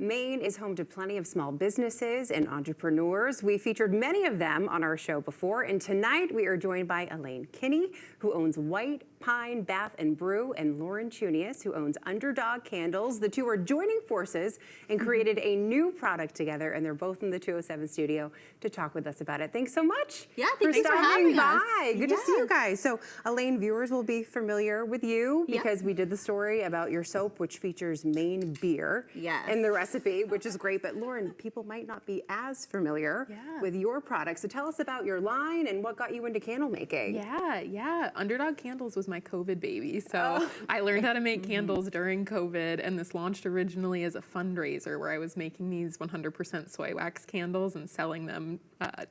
Maine is home to plenty of small businesses and entrepreneurs. We featured many of them on our show before, and tonight we are joined by Elaine Kinney, who owns White Pine Bath and Brew, and Lauren Chunias, who owns Underdog Candles. The two are joining forces and created a new product together, and they're both in the 207 studio to talk with us about it. Thanks so much thanks for having us. Good to see you guys. So, Elaine, viewers will be familiar with you because we did the story about your soap, which features Maine beer in the recipe, which is great. But Lauren, people might not be as familiar with your product. So tell us about your line and what got you into candle making. Underdog Candles was my COVID baby. So I learned how to make candles during COVID, and this launched originally as a fundraiser where I was making these 100% soy wax candles and selling them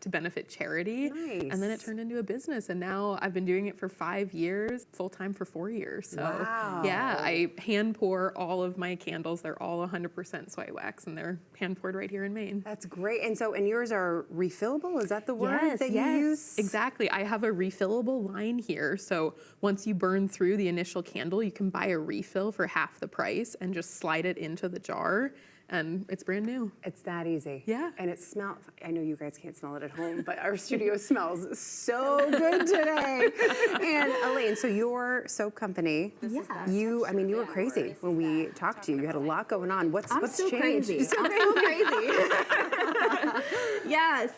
to benefit charity. Nice. And then it turned into a business, and now I've been doing it for 5 years, full-time for 4 years. So I hand pour all of my candles. They're all 100% soy wax, and they're hand poured right here in Maine. That's great. And so, and yours are refillable? Is that the word that you use? Exactly. I have a refillable line here. So once you burn through the initial candle, you can buy a refill for half the price and just slide it into the jar. And it's brand new. It's that easy. Yeah. And it smells, I know you guys can't smell it at home, but our studio smells so good today. And Elaine, so your soap company, you were crazy when we talked to you. You had a lot going on. What's changed? Crazy. I'm so crazy.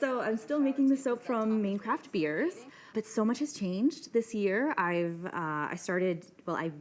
So I'm still making the soap from Maine Craft Beers. But so much has changed this year. I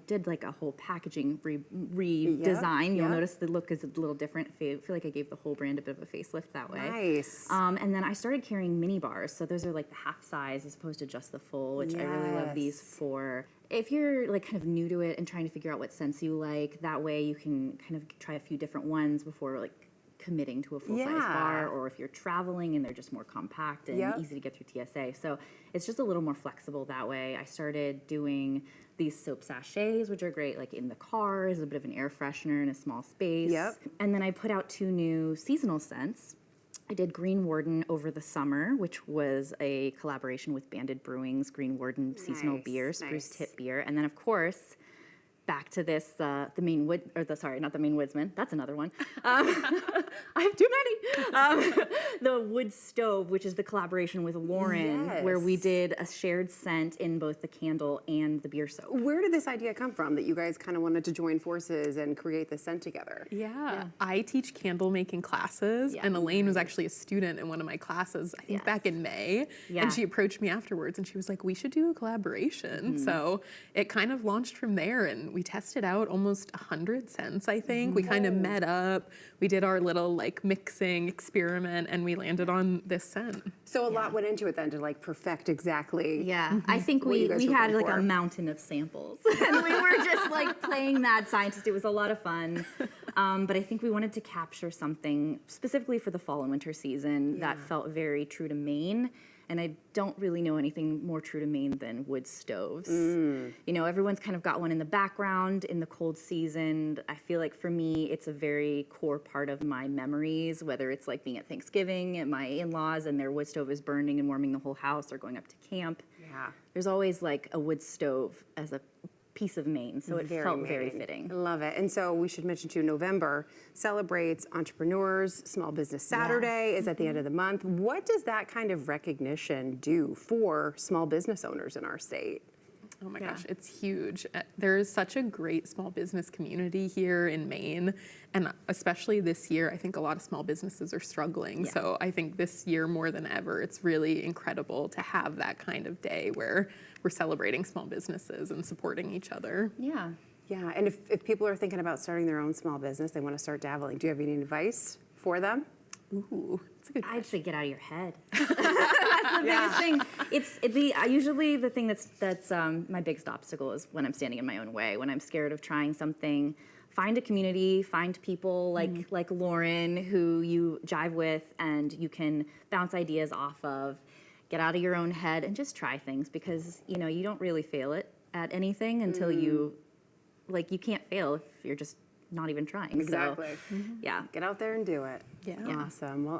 did like a whole packaging redesign. You'll notice the look is a little different. I feel like I gave the whole brand a bit of a facelift that way. Nice. And then I started carrying mini bars. So those are like the half size as opposed to just the full, which I really love these for. If you're like kind of new to it and trying to figure out what scents you like, that way you can kind of try a few different ones before like committing to a full-size bar, or if you're traveling and they're just more compact and easy to get through TSA. So it's just a little more flexible that way. I started doing these soap sachets, which are great like in the car as a bit of an air freshener in a small space. And then I put out 2 new seasonal scents. I did Green Warden over the summer, which was a collaboration with Banded Brewing's Green Warden seasonal beer, Spruce Tip beer. And then of course, back to this, not the Maine Woodsman, that's another one. I have too many. The Wood Stove, which is the collaboration with Lauren, where we did a shared scent in both the candle and the beer soap. Where did this idea come from that you guys kind of wanted to join forces and create this scent together? I teach candle making classes, and Elaine was actually a student in one of my classes, I think back in May, and she approached me afterwards and she was like, we should do a collaboration. So it kind of launched from there, and we tested out almost 100 scents, I think. We kind of met up, we did our little like mixing experiment, and we landed on this scent. So a lot went into it then to like perfect exactly. I think we had like a mountain of samples and we were just like playing mad scientist. It was a lot of fun. But I think we wanted to capture something specifically for the fall and winter season that felt very true to Maine. And I don't really know anything more true to Maine than wood stoves. You know, everyone's kind of got one in the background in the cold season. I feel like for me, it's a very core part of my memories, whether it's like being at Thanksgiving at my in-laws and their wood stove is burning and warming the whole house, or going up to camp. There's always like a wood stove as a piece of Maine, so it felt very fitting. I love it. And so we should mention too, November celebrates entrepreneurs. Small Business Saturday is at the end of the month. What does that kind of recognition do for small business owners in our state? Oh my gosh, it's huge. There is such a great small business community here in Maine, and especially this year, I think a lot of small businesses are struggling. So I think this year more than ever, it's really incredible to have that kind of day where we're celebrating small businesses and supporting each other. Yeah, and if people are thinking about starting their own small business, they want to start dabbling, do you have any advice for them? Ooh, that's a good question. I'd say get out of your head. That's the biggest thing. It's usually the thing that's my biggest obstacle is when I'm standing in my own way, when I'm scared of trying something. Find a community, find people like Lauren who you jive with and you can bounce ideas off of. Get out of your own head and just try things, because you know you don't really fail at anything until you can't fail if you're just not even trying. Exactly. So, Get out there and do it. Yeah. Awesome. Well,